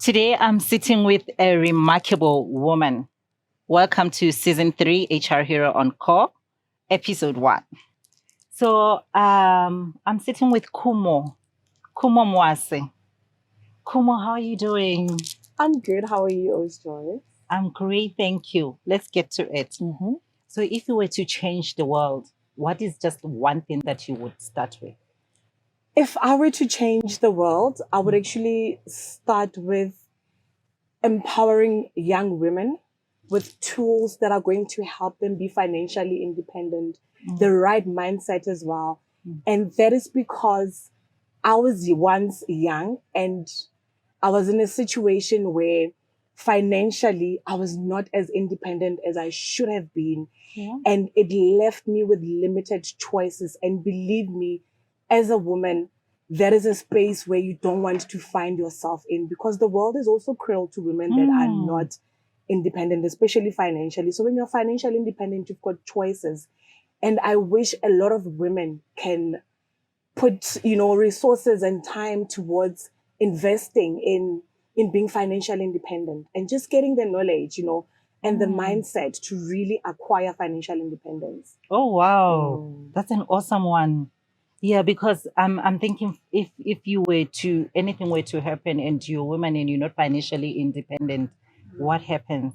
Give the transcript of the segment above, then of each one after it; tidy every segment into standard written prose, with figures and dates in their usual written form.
Today, I'm sitting with a remarkable woman. Welcome to Season 3, HR Hero on Call, Episode 1. So, I'm sitting with Khumo Mwase. Khumo, how are you doing? I'm good. How are you, Joy? I'm great, thank you. Let's get to it. So, if you were to change the world, what is just one thing that you would start with? If I were to change the world, I would actually start with empowering young women with tools that are going to help them be financially independent, the right mindset as well. And that is because I was once young and I was in a situation where financially I was not as independent as I should have been. Yeah. And it left me with limited choices. And believe me, as a woman, that is a space where you don't want to find yourself in, because the world is also cruel to women that are not independent, especially financially. So when you're financially independent, you've got choices. And I wish a lot of women can put, resources and time towards investing in being financially independent and just getting the knowledge, and the mindset to really acquire financial independence. Oh wow, that's an awesome one. Yeah, because I'm thinking if anything were to happen and you're a woman and you're not financially independent, what happens?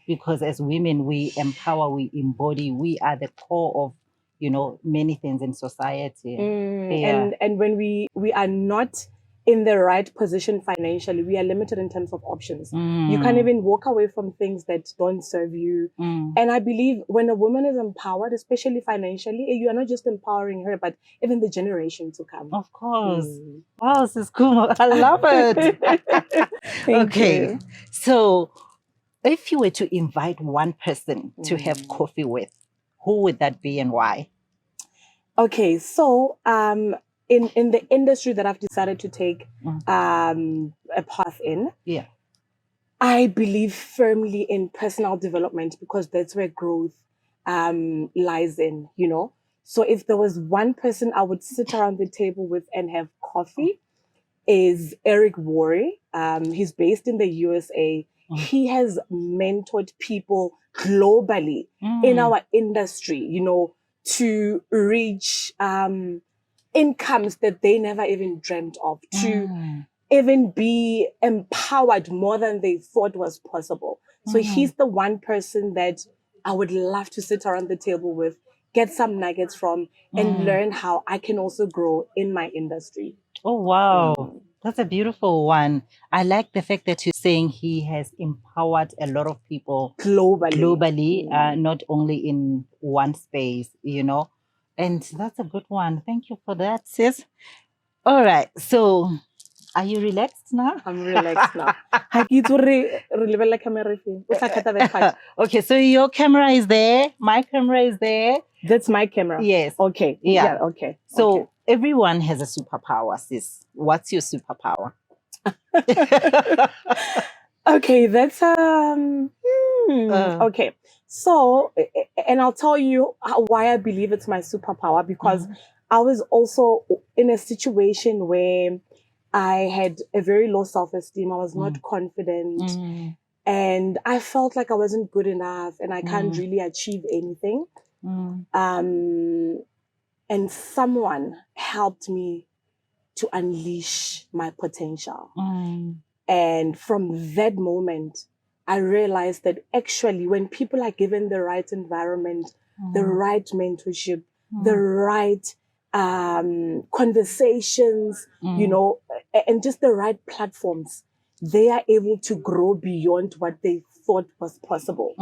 Because as women, we empower, we embody, we are the core of many things in society. Yeah. And when we are not in the right position financially, we are limited in terms of options. You can't even walk away from things that don't serve you. And I believe when a woman is empowered, especially financially, you are not just empowering her, but even the generation to come. Of course. Wow, this is cool. I love it. Okay. You. So if you were to invite one person to have coffee with, who would that be and why? Okay, so in the industry that I've decided to take a path in, yeah, I believe firmly in personal development because that's where growth lies in, So if there was one person I would sit around the table with and have coffee, is Eric Worre. He's based in the USA. He has mentored people globally in our industry, to reach incomes that they never even dreamt of, to even be empowered more than they thought was possible. So he's the one person that I would love to sit around the table with, get some nuggets from, and learn how I can also grow in my industry. Oh, wow. That's a beautiful one. I like the fact that you're saying he has empowered a lot of people globally, not only in one space, And that's a good one. Thank you for that, sis. All right. So are you relaxed now? I'm relaxed now. Okay, so your camera is there. My camera is there. That's my camera. Yes. Okay. Yeah. Okay. So everyone has a superpower, sis. What's your superpower? Okay, that's okay. So, and I'll tell you why I believe it's my superpower, because I was also in a situation where I had a very low self-esteem. I was not confident, and I felt like I wasn't good enough and I can't really achieve anything. And someone helped me to unleash my potential. And from that moment, I realized that actually when people are given the right environment, the right mentorship, the right conversations, and just the right platforms, they are able to grow beyond what they thought was possible.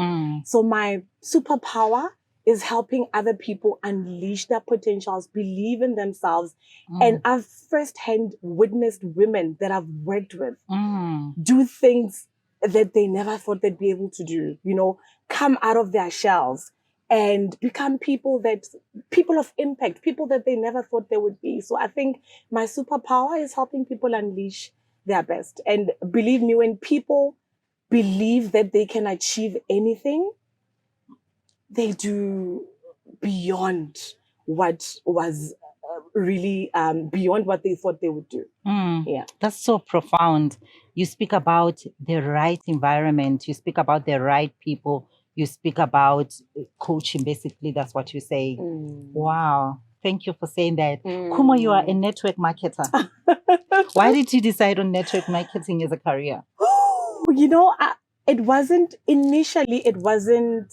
So my superpower is helping other people unleash their potentials, believe in themselves. And I've firsthand witnessed women that I've worked with do things that they never thought they'd be able to do, come out of their shells and become people of impact, people that they never thought they would be. So I think my superpower is helping people unleash their best. And believe me, when people believe that they can achieve anything, they do beyond what was really beyond what they thought they would do. Yeah. That's so profound. You speak about the right environment, you speak about the right people, you speak about coaching, basically. That's what you say. Wow. Thank you for saying that. Khumo, you are a network marketer. Why did you decide on network marketing as a career? You know, it wasn't initially, it wasn't,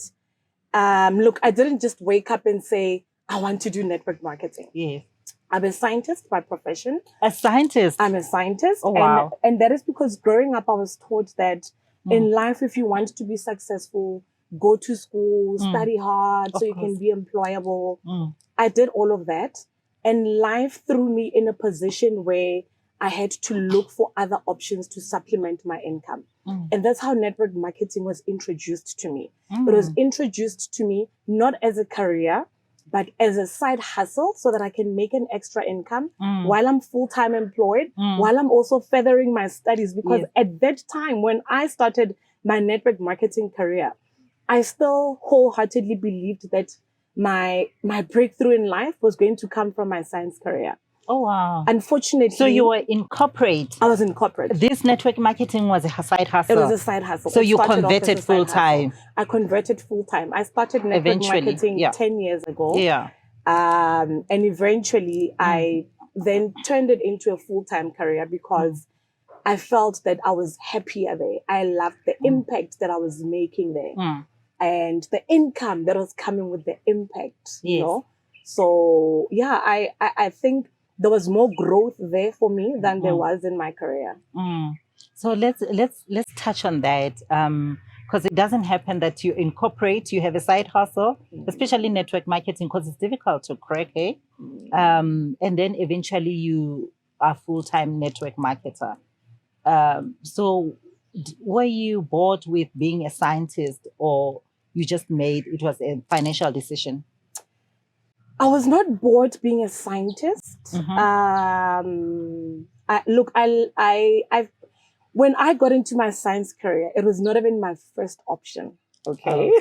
look, I didn't just wake up and say, I want to do network marketing. Yes. I'm a scientist by profession. A scientist? I'm a scientist. Oh, wow. And that is because growing up, I was taught that in life, if you want to be successful, go to school, study hard so you can be employable. I did all of that. And life threw me in a position where I had to look for other options to supplement my income. And that's how network marketing was introduced to me. It was introduced to me not as a career, but as a side hustle so that I can make an extra income while I'm full-time employed, while I'm also furthering my studies. Because at that time, when I started my network marketing career, I still wholeheartedly believed that my breakthrough in life was going to come from my science career. Oh, wow. Unfortunately. So you were in corporate? I was in corporate. This network marketing was a side hustle? It was a side hustle. So you converted full-time? I converted full-time. I started network marketing 10 years ago. Yeah. And eventually I then turned it into a full-time career because I felt that I was happier there. I loved the impact that I was making there. And the income that was coming with the impact, you know? So yeah, I think there was more growth there for me than there was in my career. So let's touch on that. Because it doesn't happen that you incorporate, you have a side hustle, especially network marketing, because it's difficult to crack, eh? And then eventually you are full-time network marketer. So were you bored with being a scientist, or you just made it was a financial decision? I was not bored being a scientist. When I got into my science career, it was not even my first option. Okay.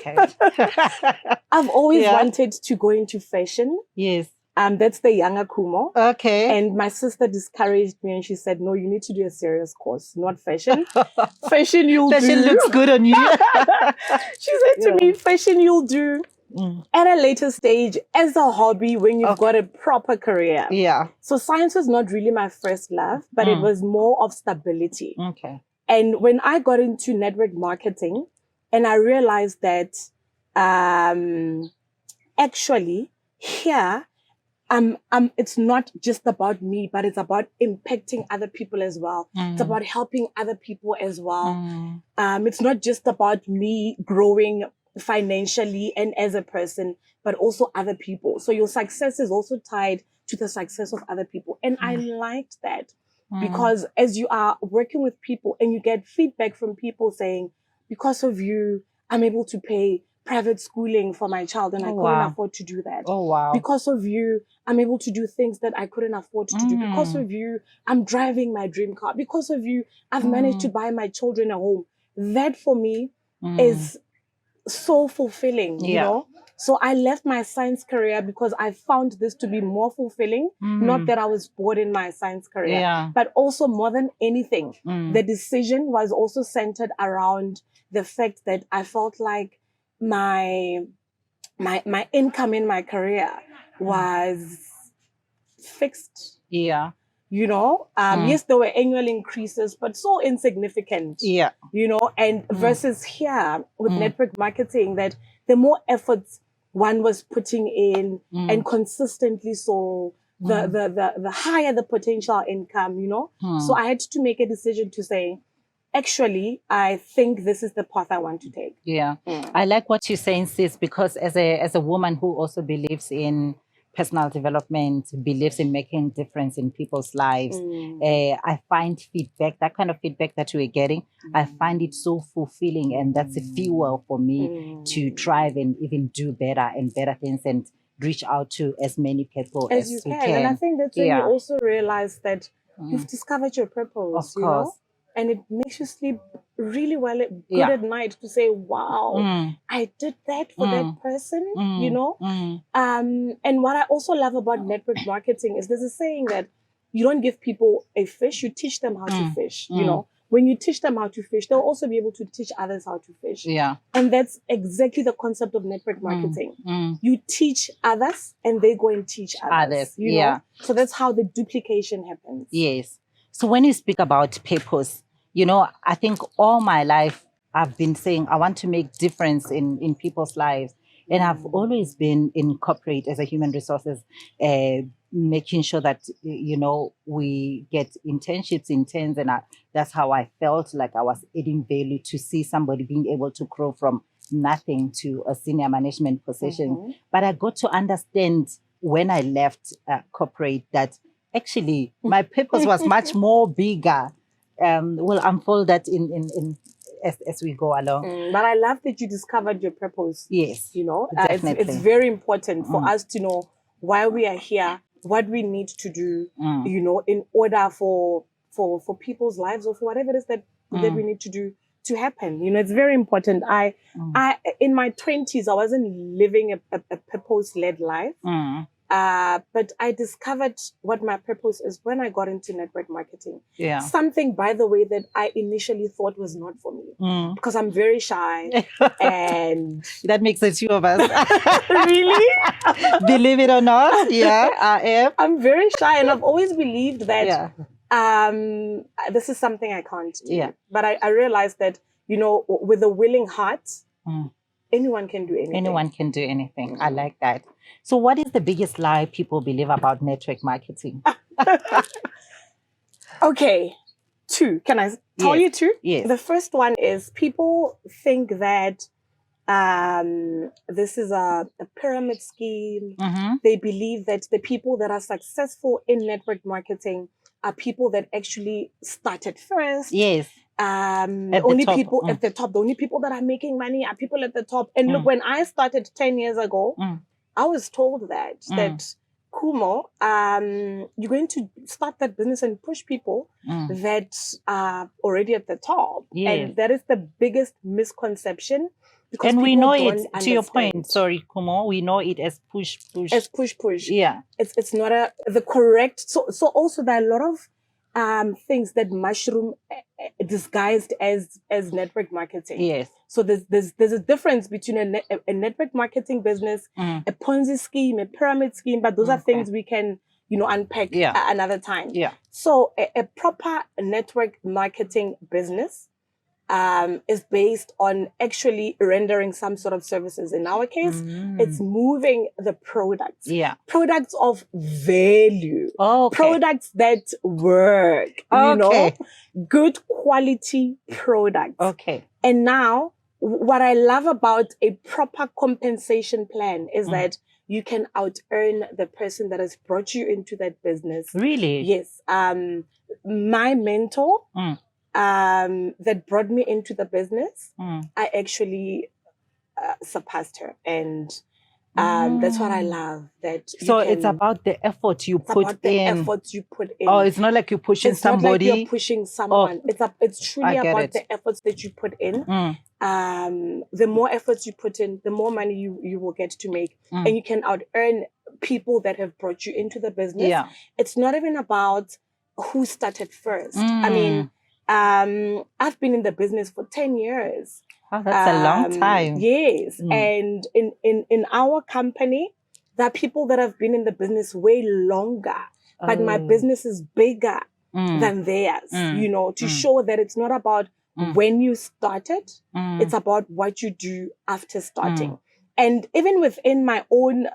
I've always wanted to go into fashion. Yes. That's the younger Khumo. Okay. And my sister discouraged me and she said, no, you need to do a serious course, not fashion. Fashion looks good on you. She said to me, fashion you'll do at a later stage as a hobby when you've got a proper career. Yeah. So science was not really my first love, but it was more of stability. Okay. And when I got into network marketing and I realized that actually here, it's not just about me, but it's about impacting other people as well. It's about helping other people as well. It's not just about me growing financially and as a person, but also other people. So your success is also tied to the success of other people. And I liked that because as you are working with people and you get feedback from people saying, because of you, I'm able to pay private schooling for my child and I couldn't afford to do that. Oh, wow. Because of you, I'm able to do things that I couldn't afford to do. Because of you, I'm driving my dream car. Because of you, I've managed to buy my children a home. That for me is so fulfilling, you know? So I left my science career because I found this to be more fulfilling. Not that I was bored in my science career, but also more than anything, the decision was also centered around the fact that I felt like my income in my career was fixed. Yeah. You know, yes, there were annual increases, but so insignificant. Yeah. You know, and versus here with network marketing, that the more efforts one was putting in and consistently, so the higher the potential income, you know. So I had to make a decision to say, actually, I think this is the path I want to take. Yeah. I like what you're saying, sis, because as a woman who also believes in personal development, believes in making a difference in people's lives, I find feedback, that kind of feedback that we're getting, I find it so fulfilling, and that's a fuel for me to thrive and even do better and better things and reach out to as many people as you can. And I think that's when you also realize that you've discovered your purpose, you know? And it makes you sleep really good Yeah. at night to say, wow, I did that for that person, you know? And what I also love about network marketing is there's a saying that you don't give people a fish, you teach them how to fish, you know? When you teach them how to fish, they'll also be able to teach others how to fish. Yeah. And that's exactly the concept of network marketing. You teach others and they go and teach others. You know? So that's how the duplication happens. Yes. So when you speak about purpose, you know, I think all my life I've been saying I want to make difference in people's lives. And I've always been in corporate as a human resources, making sure that, you know, we get internships, interns, and that's how I felt like I was adding value to see somebody being able to grow from nothing to a senior management position. But I got to understand when I left corporate that actually my purpose was much more bigger. We'll unfold that in as we go along. But I love that you discovered your purpose. Yes, you know, definitely. it's very important for us to know why we are here, what we need to do, you know, in order for people's lives or for whatever it is that we need to do to happen. You know, it's very important. I in my 20s, I wasn't living a purpose-led life. But I discovered what my purpose is when I got into network marketing. Yeah. Something, by the way, that I initially thought was not for me because I'm very shy. And that makes it two of us. Really? Believe it or not, yeah, I am. I'm very shy, and I've always believed that this is something I can't do. Yeah. But I realized that, you know, with a willing heart, anyone can do anything. Anyone can do anything. I like that. So what is the biggest lie people believe about network marketing? Okay, two. Can I tell you two? Yes. The first one is people think that this is a pyramid scheme. They believe that the people that are successful in network marketing are people that actually started first. Yes. Only people at the top. The only people that are making money are people at the top. And look, when I started 10 years ago, I was told that Khumo, you're going to start that business and push people that are already at the top. Yes. And that is the biggest misconception. Because and we know it, understand. to your point, sorry, Khumo, we know it as push. As push. Yeah. It's not the correct. So also there are a lot of things that mushroom disguised as network marketing. Yes. So there's a difference between a network marketing business, a Ponzi scheme, a pyramid scheme, but those are things we can, you know, unpack another time. Yeah. So a proper network marketing business is based on actually rendering some sort of services. In our case, it's moving the products. Yeah. Products of value. Okay. Products that work. You know? Good quality products. Okay. And now, what I love about a proper compensation plan is that you can out-earn the person that has brought you into that business. Really? Yes. My mentor that brought me into the business, I actually surpassed her. And that's what I love. It's about the effort you put in. Oh, it's not like you're pushing somebody. It's not like you're pushing someone. It's truly about the efforts that you put in. The more efforts you put in, the more money you will get to make. And you can out-earn people that have brought you into the business. Yeah. It's not even about who started first. I mean, I've been in the business for 10 years. Oh, that's a long time. Yes. And in our company, there are people that have been in the business way longer, but my business is bigger than theirs, you know, to show that it's not about when you started, it's about what you do after starting. And even within my own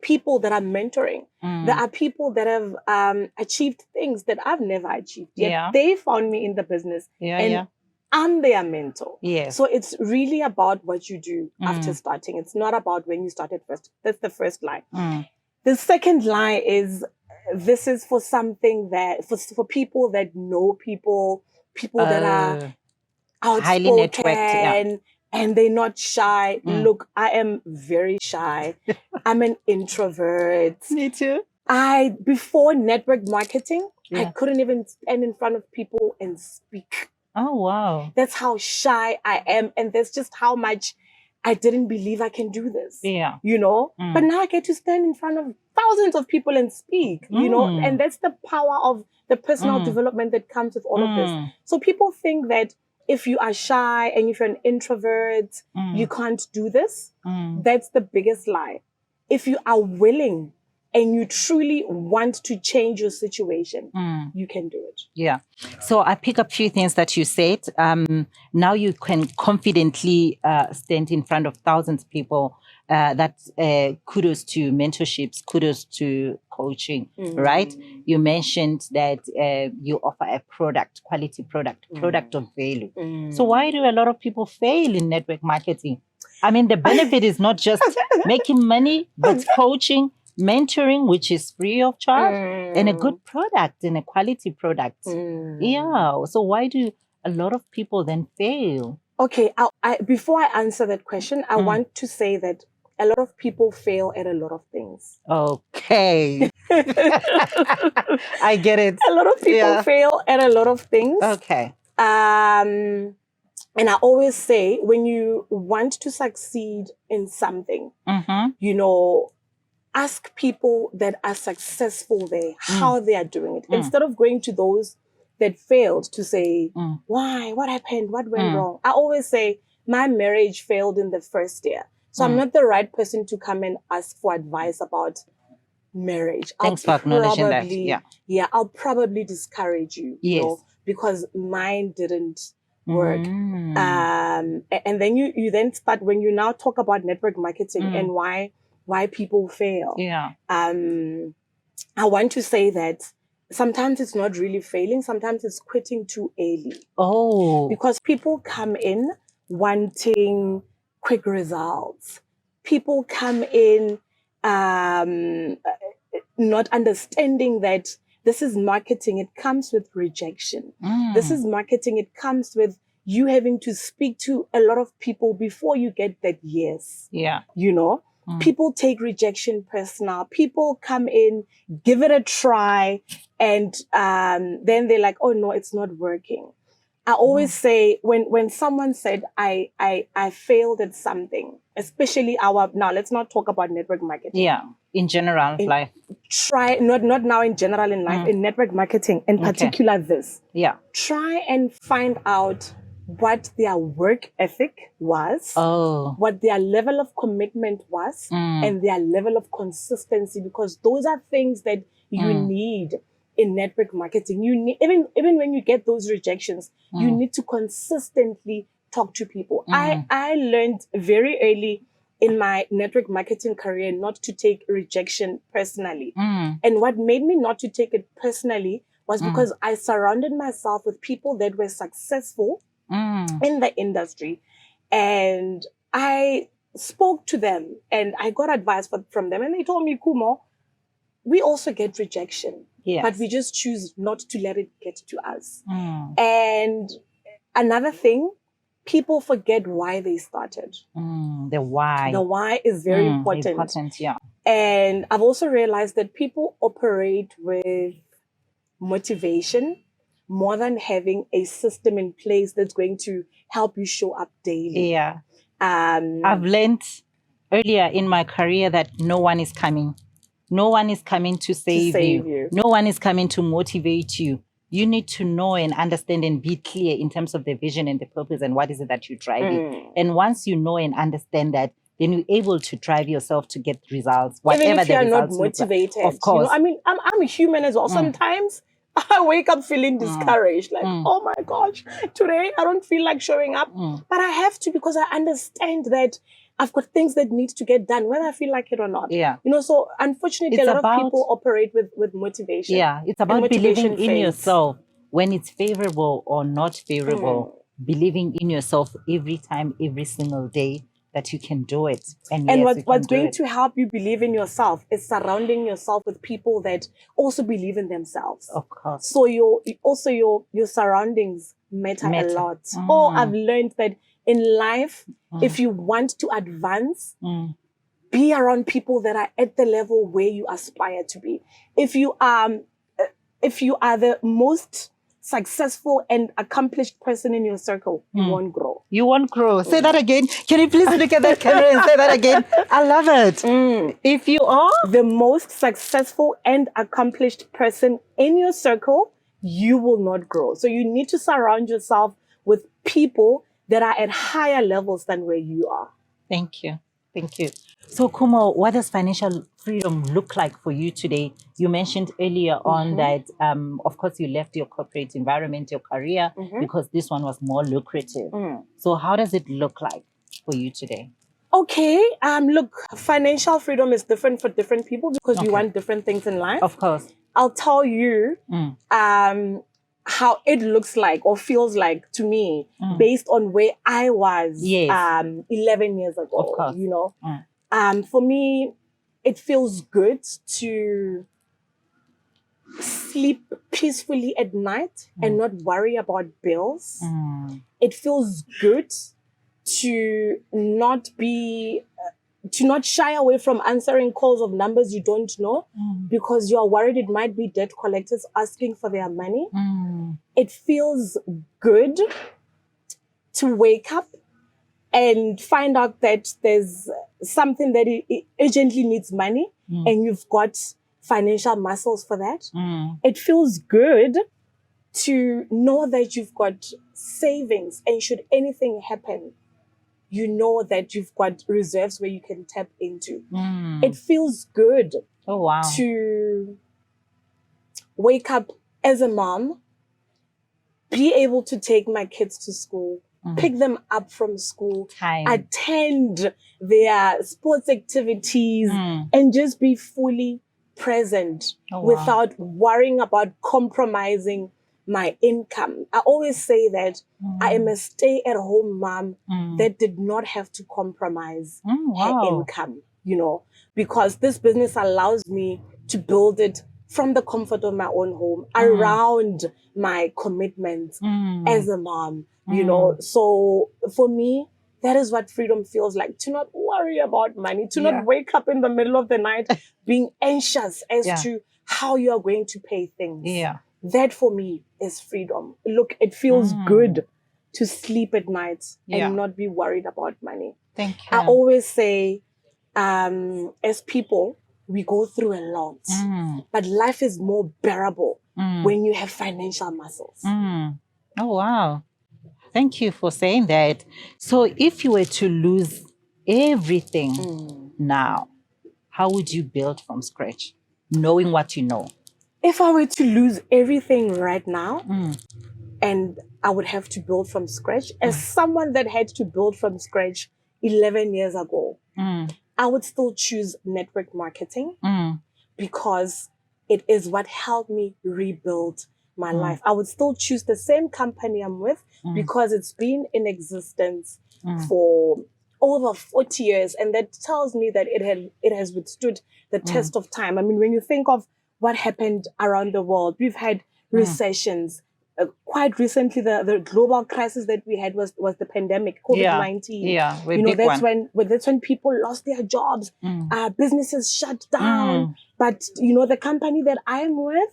people that I'm mentoring, there are people that have achieved things that I've never achieved yet. They found me in the business. I'm their mentor. Yes. So it's really about what you do after starting. It's not about when you started first. That's the first line. The second line is, this is for something that, for people that know people that are outspoken, highly networked, and they're not shy. Look, I am very shy. I'm an introvert. Me too. Before network marketing, I couldn't even stand in front of people and speak. Oh, wow. That's how shy I am. And that's just how much I didn't believe I can do this. Yeah. You know? Mm. But now I get to stand in front of thousands of people and speak, you know? And that's the power of the personal development that comes with all of this. So people think that if you are shy and if you're an introvert, you can't do this. That's the biggest lie. If you are willing and you truly want to change your situation, you can do it. Yeah. So I pick up a few things that you said. Now you can confidently stand in front of thousands of people. Kudos to mentorships, kudos to coaching, right? You mentioned that you offer a quality product of value. So why do a lot of people fail in network marketing? I mean, the benefit is not just making money, but coaching, mentoring, which is free of charge, and a good product and a quality product. Yeah. So why do a lot of people then fail? Okay. Before I answer that question, I want to say that a lot of people fail at a lot of things. Okay. I get it. A lot of people fail at a lot of things. Okay. And I always say, when you want to succeed in something, you know, ask people that are successful there how they are doing it. Instead of going to those that failed to say, why, what happened, what went wrong. I always say, my marriage failed in the first year. So I'm not the right person to come and ask for advice about marriage. Thanks for acknowledging that. Yeah, I'll probably discourage you, you know, because mine didn't work. And then you then start, when you now talk about network marketing and why people fail. Yeah. I want to say that sometimes it's not really failing. Sometimes it's quitting too early. Oh. Because people come in wanting quick results. People come in not understanding that this is marketing. It comes with rejection. This is marketing. It comes with you having to speak to a lot of people before you get that yes. Yeah. You know? People take rejection personal. People come in, give it a try, and then they're like, oh no, it's not working. I always say, when someone said I failed at something, especially now let's not talk about network marketing. Yeah, in general life. Try not now in general in life, in network marketing, in particular this. Yeah. Try and find out what their work ethic was, what their level of commitment was, and their level of consistency, because those are things that you need in network marketing. You need, even when you get those rejections, you need to consistently talk to people. I learned very early in my network marketing career not to take rejection personally. And what made me not to take it personally was because I surrounded myself with people that were successful in the industry. And I spoke to them and I got advice from them. And they told me, Khumo, we also get rejection, but we just choose not to let it get to us. And another thing, people forget why they started. The why. The why is very important. Yeah. And I've also realized that people operate with motivation more than having a system in place that's going to help you show up daily. Yeah. I've learned earlier in my career that no one is coming. No one is coming to save you. No one is coming to motivate you. You need to know and understand and be clear in terms of the vision and the purpose and what is it that you're driving. And once you know and understand that, then you're able to drive yourself to get results, whatever even if the you're results not motivated. Like. Of course. You know, I mean, I'm a human as well. Sometimes I wake up feeling discouraged, like, oh my gosh, today I don't feel like showing up. But I have to, because I understand that I've got things that need to get done, whether I feel like it or not. Yeah. You know, so unfortunately, a lot of people operate with motivation. Yeah, it's about believing in yourself when it's favorable or not favorable. Believing in yourself every time, every single day that you can do it. And what's going to help you believe in yourself is surrounding yourself with people that also believe in themselves. Of course. So your surroundings matter a lot. Oh, I've learned that in life, if you want to advance, be around people that are at the level where you aspire to be. If you are the most successful and accomplished person in your circle, you won't grow. You won't grow. Say that again. Can you please look at that camera and say that again? I love it. If you are the most successful and accomplished person in your circle, you will not grow. So you need to surround yourself with people that are at higher levels than where you are. Thank you. Thank you. So, Khumo, what does financial freedom look like for you today? You mentioned earlier on that, of course, you left your corporate environment, your career, because this one was more lucrative. So how does it look like for you today? Okay. Look, financial freedom is different for different people because we want different things in life. Of course. I'll tell you how it looks like or feels like to me based on where I was 11 years ago. Of course. You know, for me, it feels good to sleep peacefully at night and not worry about bills. It feels good to not be to not shy away from answering calls of numbers you don't know because you're worried it might be debt collectors asking for their money. It feels good to wake up and find out that there's something that it urgently needs money and you've got financial muscles for that. It feels good to know that you've got savings and should anything happen, you know that you've got reserves where you can tap into. It feels good to wake up as a mom, be able to take my kids to school, pick them up from school, attend their sports activities, and just be fully present without worrying about compromising my income. I always say that I am a stay-at-home mom that did not have to compromise her income, you know, because this business allows me to build it from the comfort of my own home around my commitments as a mom, you know. So for me, that is what freedom feels like, to not worry about money, to not wake up in the middle of the night being anxious as to how you are going to pay things. That for me is freedom. Look, it feels good to sleep at night and not be worried about money. Thank you. I always say, as people, we go through a lot, but life is more bearable when you have financial muscles. Oh, wow. Thank you for saying that. So if you were to lose everything now, how would you build from scratch, knowing what you know? If I were to lose everything right now, and I would have to build from scratch, as someone that had to build from scratch 11 years ago, I would still choose network marketing because it is what helped me rebuild my life. I would still choose the same company I'm with because it's been in existence for over 40 years. And that tells me that it has withstood the test of time. I mean, when you think of what happened around the world, we've had recessions. Quite recently, the global crisis that we had was the pandemic, COVID-19. You know, that's when people lost their jobs, businesses shut down. But you know, the company that I'm with,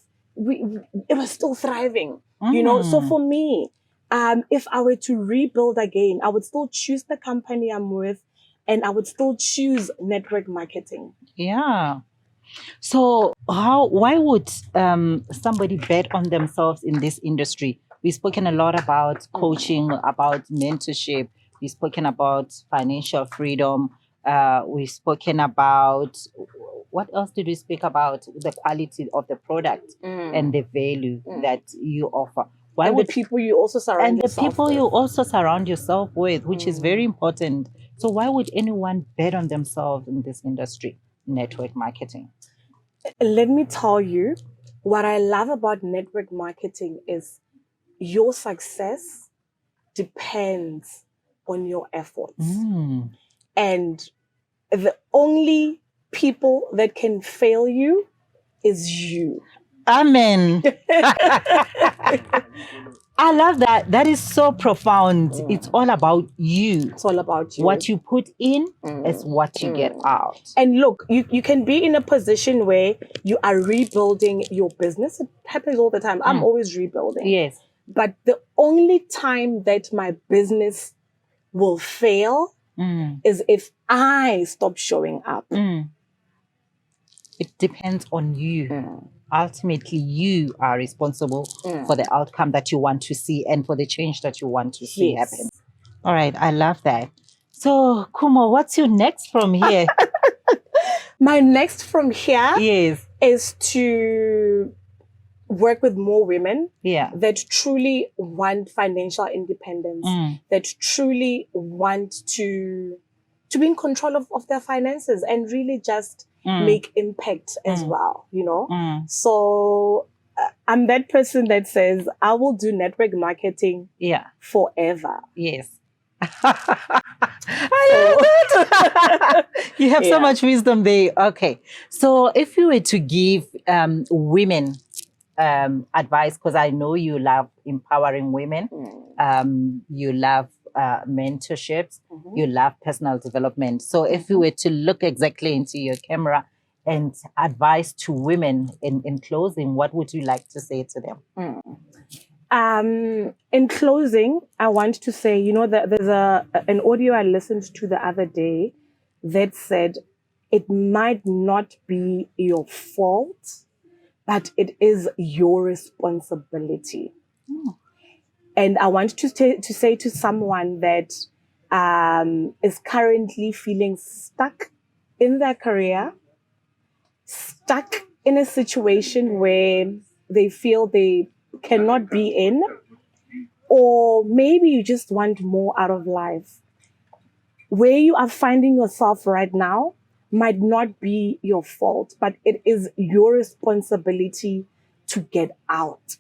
it was still thriving. You know, so for me, if I were to rebuild again, I would still choose the company I'm with, and I would still choose network marketing. Yeah. So why would somebody bet on themselves in this industry? We've spoken a lot about coaching, about mentorship. We've spoken about financial freedom. We've spoken about, what else did we speak about? The quality of the product and the value that you offer. Why would the people you also surround yourself with? And the people you also surround yourself with, which is very important. So why would anyone bet on themselves in this industry, network marketing? Let me tell you, what I love about network marketing is your success depends on your efforts. And the only people that can fail you is you. Amen. I love that. That is so profound. It's all about you. It's all about you. What you put in is what you get out. And look, you can be in a position where you are rebuilding your business. It happens all the time. I'm always rebuilding. Yes. But the only time that my business will fail is if I stop showing up. It depends on you. Ultimately, you are responsible for the outcome that you want to see and for the change that you want to see happen. All right, I love that. So, Khumo, what's your next from here? My next from here Yes. is to work with more women Yeah. that truly want financial independence, that truly want to be in control of their finances and really just make impact as well, you know? So I'm that person that says, I will do network marketing forever. Yes. I love it. You have so much wisdom there. Okay. So if you were to give women advice, because I know you love empowering women, you love mentorships, you love personal development. So if you were to look exactly into your camera and advice to women in closing, what would you like to say to them? In closing, I want to say, you know, that there's an audio I listened to the other day that said, it might not be your fault, but it is your responsibility. And I want to say to someone that is currently feeling stuck in their career, stuck in a situation where they feel they cannot be in, or maybe you just want more out of life. Where you are finding yourself right now might not be your fault, but it is your responsibility to get out.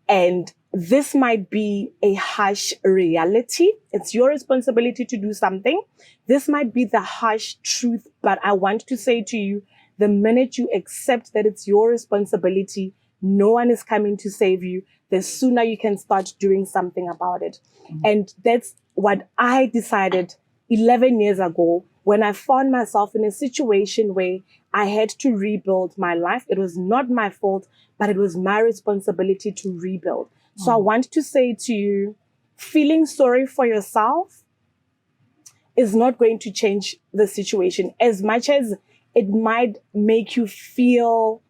And this might be a harsh reality. It's your responsibility to do something. This might be the harsh truth, but I want to say to you, the minute you accept that it's your responsibility, no one is coming to save you, the sooner you can start doing something about it. And that's what I decided 11 years ago when I found myself in a situation where I had to rebuild my life. It was not my fault, but it was my responsibility to rebuild. So I want to say to you, feeling sorry for yourself is not going to change the situation as much as it might make you feel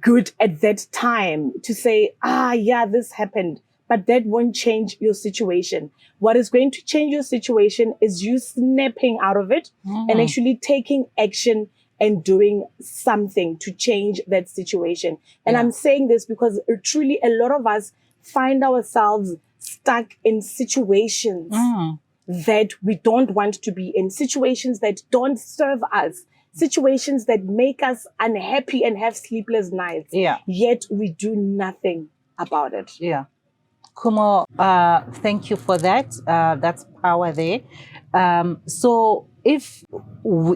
good at that time to say, yeah, this happened, but that won't change your situation. What is going to change your situation is you snapping out of it and actually taking action and doing something to change that situation. And I'm saying this because truly a lot of us find ourselves stuck in situations that we don't want to be in, situations that don't serve us, situations that make us unhappy and have sleepless nights. Yet we do nothing about it. Khumo, thank you for that. That's power there. So if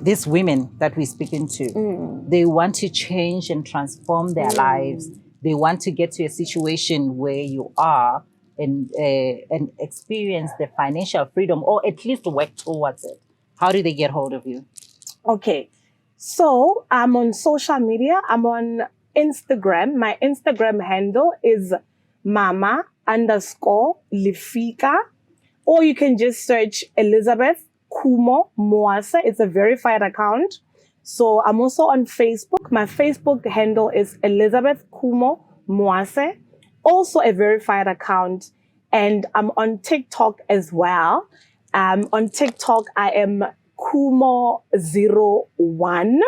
these women that we're speaking to, they want to change and transform their lives, they want to get to a situation where you are and experience the financial freedom, or at least work towards it, how do they get hold of you? Okay. So I'm on social media. I'm on Instagram. My Instagram handle is mama_Lifika. Or you can just search Elizabeth Khumo Mwase. It's a verified account. So I'm also on Facebook. My Facebook handle is Elizabeth Khumo Mwase, also a verified account. And I'm on TikTok as well. On TikTok, I am Khumo01.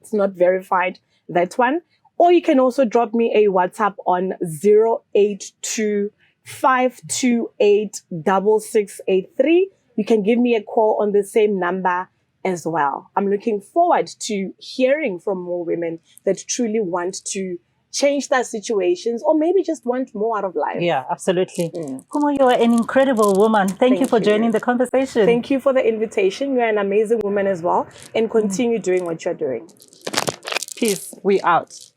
It's not verified, that one. Or you can also drop me a WhatsApp on 082-528-6683. You can give me a call on the same number as well. I'm looking forward to hearing from more women that truly want to change their situations or maybe just want more out of life. Yeah, absolutely. Khumo, you're an incredible woman. Thank you for joining the conversation. Thank you for the invitation. You're an amazing woman as well. And continue doing what you're doing. Peace. We out.